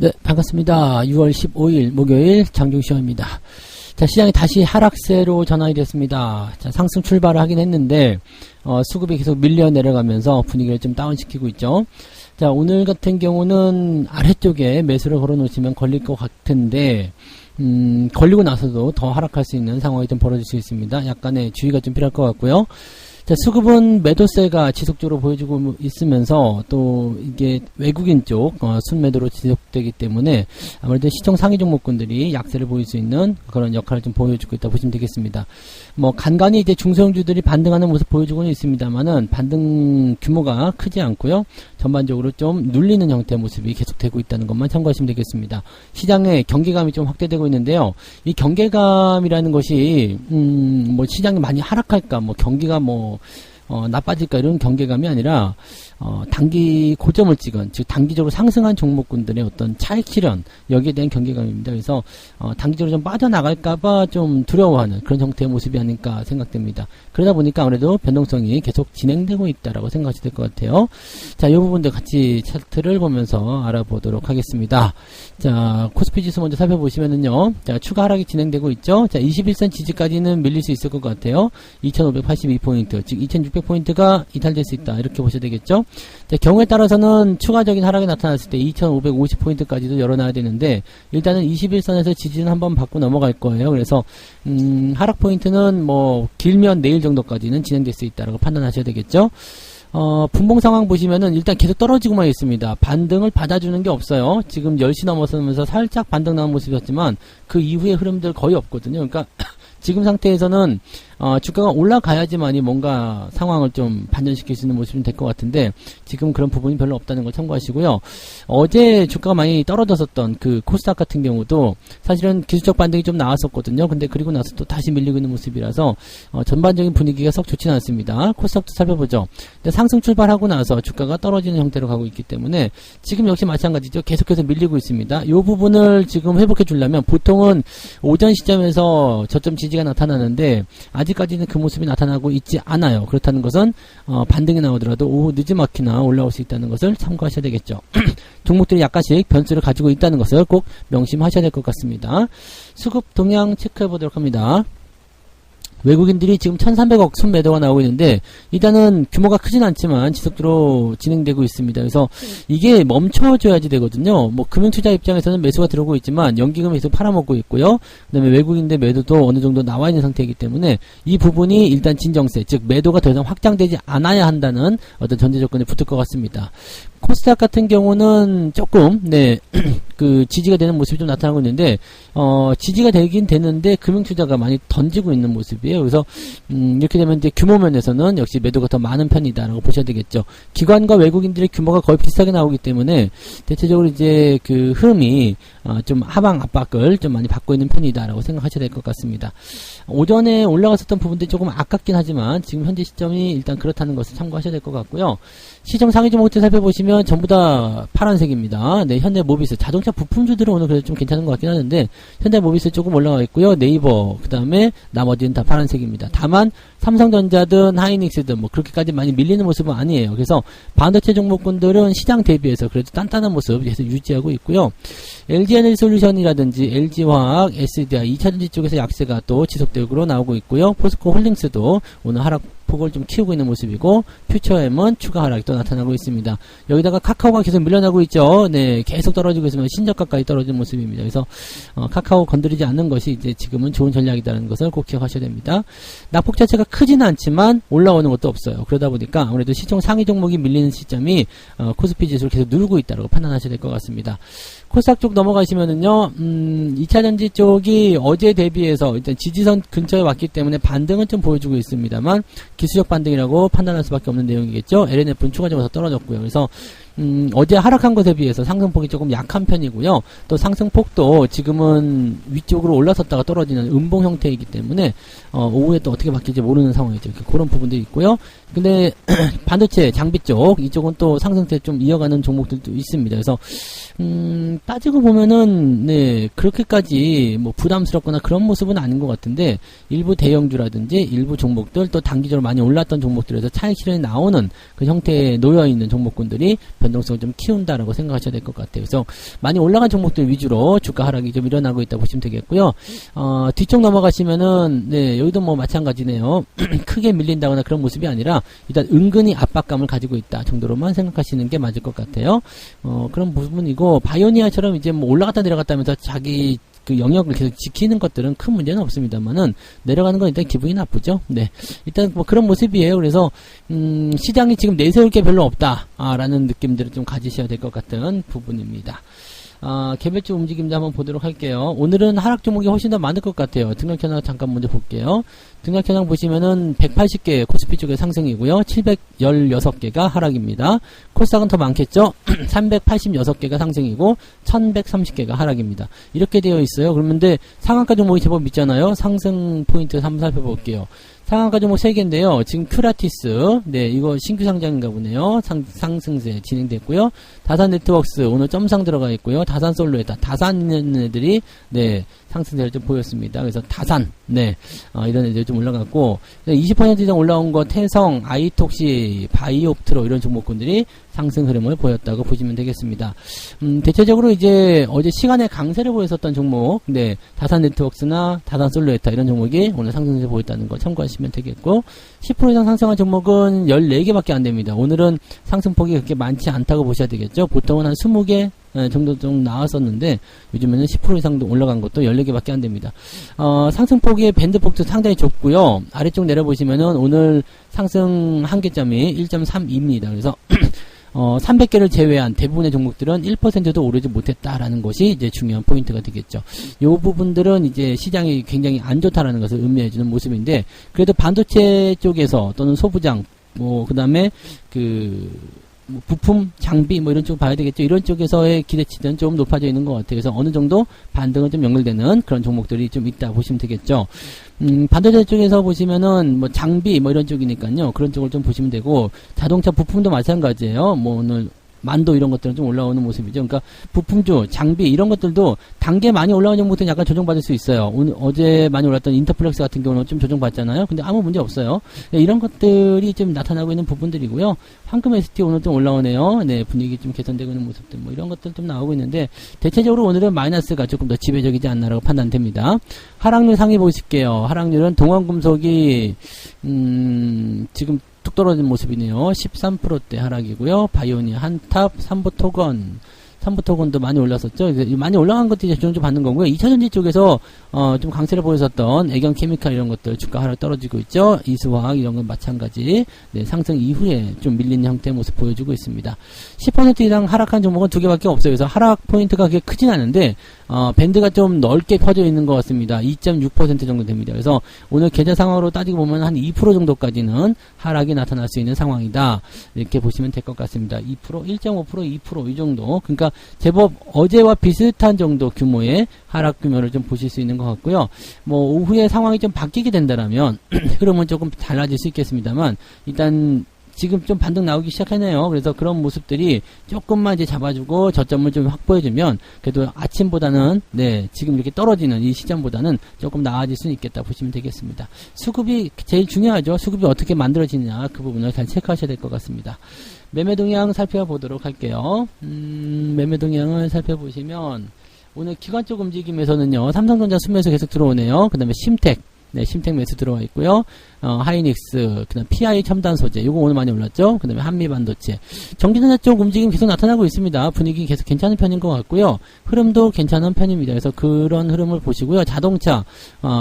네, 반갑습니다. 6월 15일 목요일 장중시황입니다. 자, 시장이 다시 하락세로 전환이 됐습니다. 자, 상승 출발을 하긴 했는데, 수급이 계속 밀려 내려가면서 분위기를 좀 다운시키고 있죠. 자, 오늘 같은 경우는 아래쪽에 매수를 걸어 놓으시면 걸릴 것 같은데, 걸리고 나서도 더 하락할 수 있는 상황이 좀 벌어질 수 있습니다. 약간의 주의가 좀 필요할 것 같고요. 자, 수급은 매도세가 지속적으로 보여주고 있으면서 또 이게 외국인 쪽 순매도로 지속되기 때문에 아무래도 시총 상위 종목군들이 약세를 보일 수 있는 그런 역할을 좀 보여주고 있다 보시면 되겠습니다. 뭐 간간히 이제 중소형주들이 반등하는 모습 보여주고는 있습니다만은 반등 규모가 크지 않고요. 전반적으로 좀 눌리는 형태의 모습이 계속되고 있다는 것만 참고하시면 되겠습니다. 시장의 경계감이 좀 확대되고 있는데요. 이 경계감이라는 것이 뭐 시장이 많이 하락할까, 뭐 경기가 뭐 나빠질까 이런 경계감이 아니라 단기 고점을 찍은, 즉 단기적으로 상승한 종목군들의 어떤 차익 실현, 여기에 대한 경계감입니다. 그래서 단기적으로 좀 빠져나갈까봐 좀 두려워하는 그런 형태의 모습이 아닐까 생각됩니다. 그러다 보니까 아무래도 변동성이 계속 진행되고 있다라고 생각하셔야 될 것 같아요. 자, 이 부분도 같이 차트를 보면서 알아보도록 하겠습니다. 자, 코스피 지수 먼저 살펴보시면은요, 자, 추가 하락이 진행되고 있죠. 자, 21선 지지까지는 밀릴 수 있을 것 같아요. 2582포인트, 즉 2600포인트가 이탈될 수 있다, 이렇게 보셔야 되겠죠. 자, 경우에 따라서는 추가적인 하락이 나타났을 때 2550포인트까지도 열어놔야 되는데, 일단은 21선에서 지지는 한번 받고 넘어갈 거예요. 그래서 하락 포인트는 뭐 길면 내일 정도까지는 진행될 수 있다라고 판단하셔야 되겠죠. 분봉 상황 보시면은 일단 계속 떨어지고만 있습니다. 반등을 받아주는 게 없어요. 지금 10시 넘어서면서 살짝 반등 나온 모습이었지만 그 이후의 흐름들 거의 없거든요. 그러니까 지금 상태에서는 주가가 올라가야지만이 뭔가 상황을 좀 반전시킬 수 있는 모습이 될 것 같은데, 지금 그런 부분이 별로 없다는 걸 참고하시고요. 어제 주가가 많이 떨어졌었던 그 코스닥 같은 경우도 사실은 기술적 반등이 좀 나왔었거든요. 근데 그리고 나서 또 다시 밀리고 있는 모습이라서 전반적인 분위기가 썩 좋지는 않습니다. 코스닥도 살펴보죠. 근데 상승 출발하고 나서 주가가 떨어지는 형태로 가고 있기 때문에 지금 역시 마찬가지죠. 계속해서 밀리고 있습니다. 이 부분을 지금 회복해 주려면 보통은 오전 시점에서 저점 지지가 나타나는데 아직까지는 그 모습이 나타나고 있지 않아요. 그렇다는 것은 반등이 나오더라도 오후 늦지막히나 올라올 수 있다는 것을 참고하셔야 되겠죠. 종목들이 약간씩 변수를 가지고 있다는 것을 꼭 명심하셔야 될 것 같습니다. 수급 동향 체크해 보도록 합니다. 외국인들이 지금 1300억 순매도가 나오고 있는데, 일단은 규모가 크진 않지만 지속적으로 진행되고 있습니다. 그래서 이게 멈춰줘야지 되거든요. 뭐 금융투자 입장에서는 매수가 들어오고 있지만 연기금이 계속 팔아먹고 있고요. 그 다음에 외국인들 매도도 어느 정도 나와 있는 상태이기 때문에 이 부분이 일단 진정세, 즉 매도가 더 이상 확장되지 않아야 한다는 어떤 전제 조건이 붙을 것 같습니다. 코스닥 같은 경우는 조금 그 지지가 되는 모습이 좀 나타나고 있는데, 지지가 되긴 되는데 금융투자가 많이 던지고 있는 모습이에요. 그래서 이렇게 되면 이제 규모 면에서는 역시 매도가 더 많은 편이다라고 보셔야 되겠죠. 기관과 외국인들의 규모가 거의 비슷하게 나오기 때문에 대체적으로 이제 그 흐름이 좀 하방 압박을 좀 많이 받고 있는 편이다라고 생각하셔야 될 것 같습니다. 오전에 올라갔었던 부분들이 조금 아깝긴 하지만 지금 현재 시점이 일단 그렇다는 것을 참고하셔야 될 것 같고요. 시정 상위 종목들 살펴보시면 전부 다 파란색입니다. 네, 현대모비스, 자동차 부품주들은 오늘 그래도 좀 괜찮은 것 같긴 하는데 현대모비스 조금 올라가 있고요. 네이버, 그 다음에 나머지는 다 파란색입니다. 다만 삼성전자든 하이닉스든 뭐 그렇게까지 많이 밀리는 모습은 아니에요. 그래서 반도체 종목군들은 시장 대비해서 그래도 단단한 모습 계속 유지하고 있고요. LG에너지솔루션이라든지 LG화학, SDI, 2차전지 쪽에서 약세가 또 지속적으로 나오고 있고요. 포스코홀딩스도 오늘 하락 폭을 좀 키우고 있는 모습이고, 퓨처엠은 추가 하락이 또 나타나고 있습니다. 여기다가 카카오가 계속 밀려나고 있죠. 네, 계속 떨어지고 있으면 신저가까지 떨어지는 모습입니다. 그래서 카카오 건드리지 않는 것이 이제 지금은 좋은 전략이라는 것을 꼭 기억하셔야 됩니다. 낙폭 자체가 크지는 않지만 올라오는 것도 없어요. 그러다 보니까 아무래도 시총 상위 종목이 밀리는 시점이 코스피 지수를 계속 누르고 있다고 판단하셔야 될 것 같습니다. 코스닥 쪽 넘어가시면은요, 2차전지 쪽이 어제 대비해서 일단 지지선 근처에 왔기 때문에 반등은 좀 보여주고 있습니다만 기술적 반등이라고 판단할 수밖에 없는 내용이겠죠. LNF는 추가적으로 떨어졌고요. 그래서 어제 하락한 것에 비해서 상승폭이 조금 약한 편이고요. 또 상승폭도 지금은 위쪽으로 올라섰다가 떨어지는 음봉 형태이기 때문에 오후에 또 어떻게 바뀔지 모르는 상황이죠. 그런 부분들이 있고요. 근데 반도체, 장비 쪽 이쪽은 또 상승세 좀 이어가는 종목들도 있습니다. 그래서 따지고 보면은 그렇게까지 뭐 부담스럽거나 그런 모습은 아닌 것 같은데, 일부 대형주라든지 일부 종목들, 또 단기적으로 많이 올랐던 종목들에서 차익 실현이 나오는 그 형태에 놓여 있는 종목군들이 변동성을 좀 키운다라고 생각하셔야 될 것 같아요. 그래서 많이 올라간 종목들 위주로 주가 하락이 좀 일어나고 있다고 보시면 되겠고요. 뒤쪽 넘어가시면은 네, 여기도 뭐 마찬가지네요. 크게 밀린다거나 그런 모습이 아니라 일단 은근히 압박감을 가지고 있다 정도로만 생각하시는 게 맞을 것 같아요. 그런 부분이고 바이오니아처럼 이제 뭐 올라갔다 내려갔다 하면서 자기 그 영역을 계속 지키는 것들은 큰 문제는 없습니다만은 내려가는 건 일단 기분이 나쁘죠. 네, 일단 뭐 그런 모습이에요. 그래서 시장이 지금 내세울 게 별로 없다라는 느낌들을 좀 가지셔야 될 것 같은 부분입니다. 개별적 움직임도 한번 보도록 할게요. 오늘은 하락 종목이 훨씬 더 많을 것 같아요. 등락 현황 잠깐 먼저 볼게요. 등락 현황 보시면은 180개 코스피 쪽에 상승이고요. 716개가 하락입니다. 코스닥은 더 많겠죠? 386개가 상승이고 1130개가 하락입니다. 이렇게 되어 있어요. 그런데 상한가 종목이 제법 있잖아요. 상승 포인트 한번 살펴볼게요. 상한가 종목 3개인데요. 지금 큐라티스, 네, 이거 신규 상장인가 보네요. 상승세 진행됐고요. 다산 네트워크스, 오늘 점상 들어가 있고요. 다산 솔로에다, 다산 있는 애들이, 네, 상승세를 좀 보였습니다. 그래서 다산, 네, 이런 애들이 좀 올라갔고, 20% 이상 올라온 거, 태성, 아이톡시, 바이옵트로 이런 종목군들이 상승 흐름을 보였다고 보시면 되겠습니다. 대체적으로 이제 어제 시간에 강세를 보였었던 종목, 네, 다산 네트워크스나 다산 솔로에타 이런 종목이 오늘 상승세 보였다는 거 참고하시면 되겠고, 10% 이상 상승한 종목은 14개밖에 안 됩니다. 오늘은 상승폭이 그렇게 많지 않다고 보셔야 되겠죠. 보통은 한 20개 정도 좀 나왔었는데 요즘에는 10% 이상도 올라간 것도 14개밖에 안 됩니다. 상승폭의 밴드폭도 상당히 좁고요. 아래쪽 내려보시면은 오늘 상승 한계점이 1.32입니다. 그래서 300개를 제외한 대부분의 종목들은 1%도 오르지 못했다라는 것이 이제 중요한 포인트가 되겠죠. 요 부분들은 이제 시장이 굉장히 안 좋다라는 것을 의미해주는 모습인데, 그래도 반도체 쪽에서 또는 소부장, 뭐, 그 다음에 뭐 부품, 장비, 뭐 이런 쪽 봐야 되겠죠. 이런 쪽에서의 기대치는 좀 높아져 있는 것 같아요. 그래서 어느 정도 반등은 좀 연결되는 그런 종목들이 좀 있다 보시면 되겠죠. 반도체 쪽에서 보시면은 뭐 장비, 뭐 이런 쪽이니까요. 그런 쪽을 좀 보시면 되고, 자동차 부품도 마찬가지예요. 뭐 오늘 만도 이런 것들은 좀 올라오는 모습이죠. 그러니까 부품주, 장비 이런 것들도 단계 많이 올라오는 종목들은 약간 조정받을 수 있어요. 어제 많이 올랐던 인터플렉스 같은 경우는 좀 조정받잖아요. 근데 아무 문제 없어요. 네, 이런 것들이 좀 나타나고 있는 부분들이고요. 황금 ST 오늘 좀 올라오네요. 네, 분위기 좀 개선되고 있는 모습들 뭐 이런 것들 좀 나오고 있는데, 대체적으로 오늘은 마이너스가 조금 더 지배적이지 않나라고 판단됩니다. 하락률 상위 보실게요. 하락률은 동원금속이 지금 뚝 떨어진 모습이네요. 13%대 하락이고요. 바이오니아, 한탑, 삼부토건도 많이 올랐었죠. 많이 올라간 것들이 조정좀 받는 거고요. 2차전지 쪽에서 좀 강세를 보였었던 애경 케미칼 이런 것들 주가 하락 떨어지고 있죠. 이수화학 이런 건 마찬가지. 네, 상승 이후에 좀 밀린 형태의 모습 보여주고 있습니다. 10% 이상 하락한 종목은 2개밖에 없어요. 그래서 하락 포인트가 그렇게 크진 않은데 밴드가 좀 넓게 퍼져 있는 것 같습니다. 2.6% 정도 됩니다. 그래서 오늘 계좌 상황으로 따지고 보면 한 2% 정도까지는 하락이 나타날 수 있는 상황이다. 이렇게 보시면 될 것 같습니다. 2%, 1.5%, 2% 이 정도. 그러니까 제법 어제와 비슷한 정도 규모의 하락 규모를 좀 보실 수 있는 것 같고요. 뭐 오후에 상황이 좀 바뀌게 된다라면 흐름은 조금 달라질 수 있겠습니다만, 일단 지금 좀 반등 나오기 시작하네요. 그래서 그런 모습들이 조금만 이제 잡아주고 저점을 좀 확보해주면 그래도 아침보다는, 네, 지금 이렇게 떨어지는 이 시점보다는 조금 나아질 수 있겠다 보시면 되겠습니다. 수급이 제일 중요하죠. 수급이 어떻게 만들어지느냐, 그 부분을 잘 체크하셔야 될 것 같습니다. 매매 동향 살펴보도록 할게요. 매매 동향을 살펴보시면 오늘 기관적 움직임에서는요, 삼성전자 순매수 계속 들어오네요. 그 다음에 심텍, 네, 심텍 매수 들어와 있고요. 하이닉스, 그 다음 PI 첨단 소재, 요거 오늘 많이 올랐죠? 그 다음에 한미반도체. 전기전자 쪽 움직임 계속 나타나고 있습니다. 분위기 계속 괜찮은 편인 것 같고요. 흐름도 괜찮은 편입니다. 그래서 그런 흐름을 보시고요. 자동차,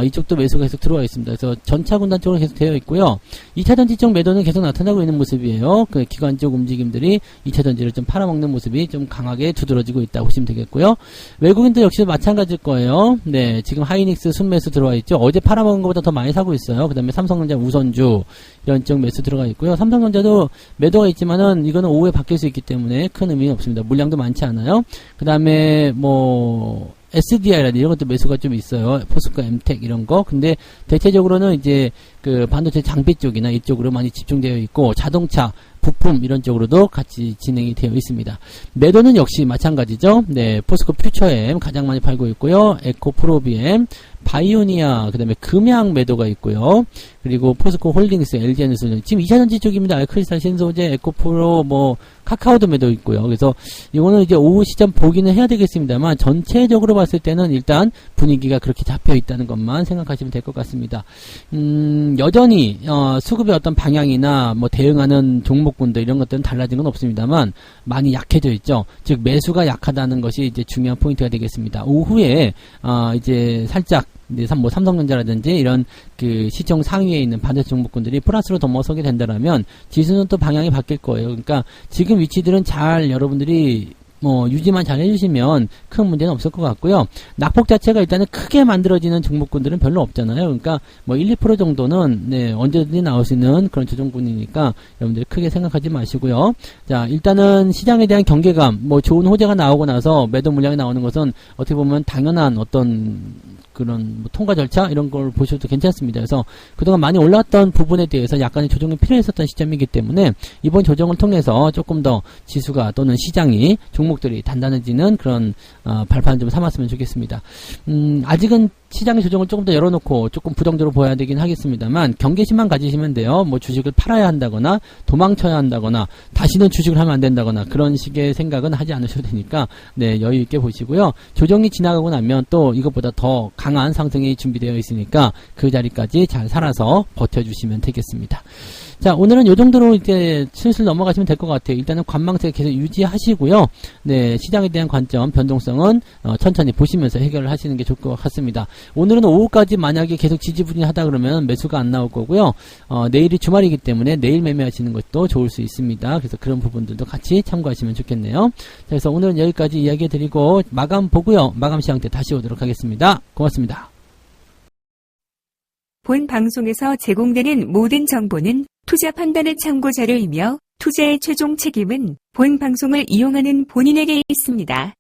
이쪽도 매수가 계속 들어와 있습니다. 그래서 전차 군단 쪽으로 계속 되어 있고요. 2차전지 쪽 매도는 계속 나타나고 있는 모습이에요. 그 기관 쪽 움직임들이 2차전지를 좀 팔아먹는 모습이 좀 강하게 두드러지고 있다고 보시면 되겠고요. 외국인도 역시 마찬가지일 거예요. 네, 지금 하이닉스 순매수 들어와 있죠. 어제 팔아먹은 것보다 더 많이 사고 있어요. 그 다음에 삼성전자 우선주 이런 쪽 매수 들어가 있고요. 삼성전자도 매도가 있지만은 이거는 오후에 바뀔 수 있기 때문에 큰 의미는 없습니다. 물량도 많지 않아요. 그 다음에 뭐 SDI라든지 이런 것도 매수가 좀 있어요. 포스코, 엠텍 이런 거. 근데 대체적으로는 이제 그 반도체 장비 쪽이나 이쪽으로 많이 집중되어 있고, 자동차, 부품 이런 쪽으로도 같이 진행이 되어 있습니다. 매도는 역시 마찬가지죠. 네, 포스코 퓨처엠 가장 많이 팔고 있고요. 에코 프로비엠, 바이오니아, 그 다음에 금양 매도가 있고요. 그리고 포스코 홀딩스, LG에너지, 지금 2차전지 쪽입니다. 크리스탈 신소재, 에코프로, 뭐, 카카오도 매도 있고요. 그래서 이거는 이제 오후 시점 보기는 해야 되겠습니다만, 전체적으로 봤을 때는 일단 분위기가 그렇게 잡혀 있다는 것만 생각하시면 될 것 같습니다. 여전히, 수급의 어떤 방향이나 뭐 대응하는 종목군들 이런 것들은 달라진 건 없습니다만, 많이 약해져 있죠. 즉, 매수가 약하다는 것이 이제 중요한 포인트가 되겠습니다. 오후에, 이제 살짝, 뭐 삼성전자라든지 이런 그 시총 상위에 있는 반도체 종목군들이 플러스로 넘어서게 된다면 지수는 또 방향이 바뀔 거예요. 그러니까 지금 위치들은 잘 여러분들이 뭐 유지만 잘 해주시면 큰 문제는 없을 것 같고요. 낙폭 자체가 일단은 크게 만들어지는 종목군들은 별로 없잖아요. 그러니까 뭐 1, 2% 정도는 네, 언제든지 나올 수 있는 그런 조정군이니까 여러분들이 크게 생각하지 마시고요. 자, 일단은 시장에 대한 경계감, 뭐 좋은 호재가 나오고 나서 매도 물량이 나오는 것은 어떻게 보면 당연한 어떤 그런 뭐 통과 절차 이런 걸 보셔도 괜찮습니다. 그래서 그동안 많이 올랐던 부분에 대해서 약간의 조정이 필요했었던 시점이기 때문에 이번 조정을 통해서 조금 더 지수가 또는 시장이 종목들이 단단해지는 그런 발판 좀 삼았으면 좋겠습니다. 아직은 시장의 조정을 조금 더 열어놓고 조금 부정적으로 보여야 되긴 하겠습니다만 경계심만 가지시면 돼요. 뭐 주식을 팔아야 한다거나 도망쳐야 한다거나 다시는 주식을 하면 안 된다거나 그런 식의 생각은 하지 않으셔도 되니까 네, 여유 있게 보시고요. 조정이 지나가고 나면 또 이것보다 더 강한 상승이 준비되어 있으니까 그 자리까지 잘 살아서 버텨주시면 되겠습니다. 자, 오늘은 요 정도로 이제 슬슬 넘어가시면 될 것 같아요. 일단은 관망세 계속 유지하시고요. 네, 시장에 대한 관점, 변동성은 천천히 보시면서 해결을 하시는 게 좋을 것 같습니다. 오늘은 오후까지 만약에 계속 지지부진하다 그러면 매수가 안 나올 거고요. 내일이 주말이기 때문에 내일 매매하시는 것도 좋을 수 있습니다. 그래서 그런 부분들도 같이 참고하시면 좋겠네요. 자, 그래서 오늘은 여기까지 이야기 드리고 마감 보고요. 마감 시황 때 다시 오도록 하겠습니다. 고맙습니다. 본 방송에서 제공되는 모든 정보는 투자 판단의 참고 자료이며 투자의 최종 책임은 본 방송을 이용하는 본인에게 있습니다.